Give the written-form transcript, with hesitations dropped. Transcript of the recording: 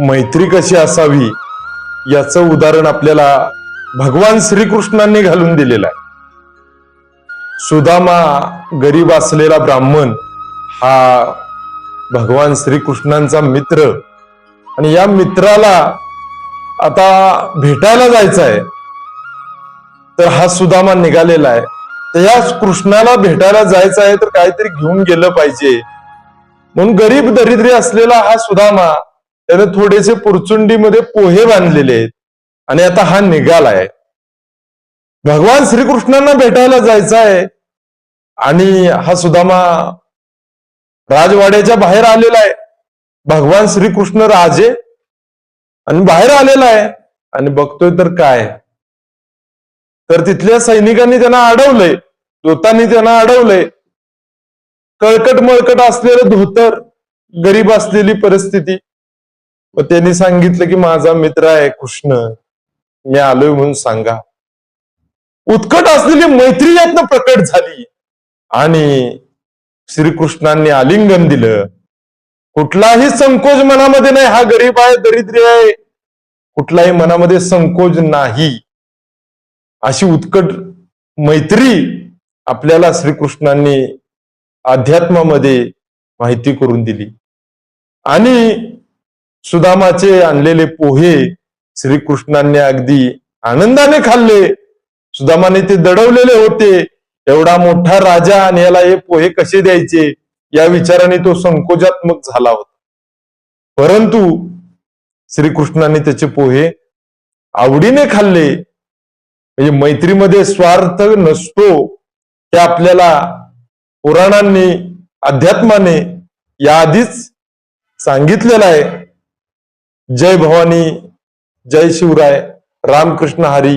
मैत्री कशी असावी याचं उदाहरण आपल्याला भगवान श्रीकृष्णांनी घालून दिलेलं आहे. सुदामा गरीब असलेला ब्राह्मण हा भगवान श्रीकृष्णांचा मित्र, आणि या मित्राला आता भेटायला जायचं आहे. तर हा सुदामा निघालेला आहे. तर या कृष्णाला भेटायला जायचं आहे तर काहीतरी घेऊन गेलं पाहिजे, म्हणून गरीब दरिद्री असलेला हा सुदामा त्याने थोडेसे पुरचुंडीमध्ये पोहे बांधलेले आहेत आणि आता हा निघालाय. भगवान श्रीकृष्णांना भेटायला जायचं आहे आणि हा सुदामा राजवाड्याच्या बाहेर आलेला आहे. भगवान श्रीकृष्ण राजे आणि बाहेर आलेला आहे आणि बघतोय तर काय, तर तिथल्या सैनिकांनी त्यांना अडवलंय, दूतांनी त्यांना अडवलंय. कळकट मळकट असलेलं धोतर, गरीब असलेली परिस्थिती. मग त्यांनी सांगितलं की माझा मित्र आहे कृष्ण, मी आलोय म्हणून सांगा. उत्कट असलेली मैत्री यातनं प्रकट झाली आणि श्रीकृष्णांनी आलिंगन दिलं. कुठलाही संकोच मनामध्ये नाही. हा गरीब आहे, दरिद्री आहे, कुठलाही मनामध्ये संकोच नाही. अशी उत्कट मैत्री आपल्याला श्रीकृष्णांनी अध्यात्मामध्ये माहिती करून दिली. आणि सुदामाचे आणलेले पोहे श्रीकृष्णांनी अगदी आनंदाने खाल्ले. सुदामाने ते दडवलेले होते. एवढा मोठा राजा आणि याला हे पोहे कसे द्यायचे या विचाराने तो संकोचात्मक झाला होता. परंतु श्रीकृष्णाने त्याचे पोहे आवडीने खाल्ले. म्हणजे मैत्रीमध्ये स्वार्थ नसतो हे आपल्याला पुराणांनी, अध्यात्माने याआधीच सांगितलेलं आहे. जय भवानी, जय शिवराय, रामकृष्ण हरी.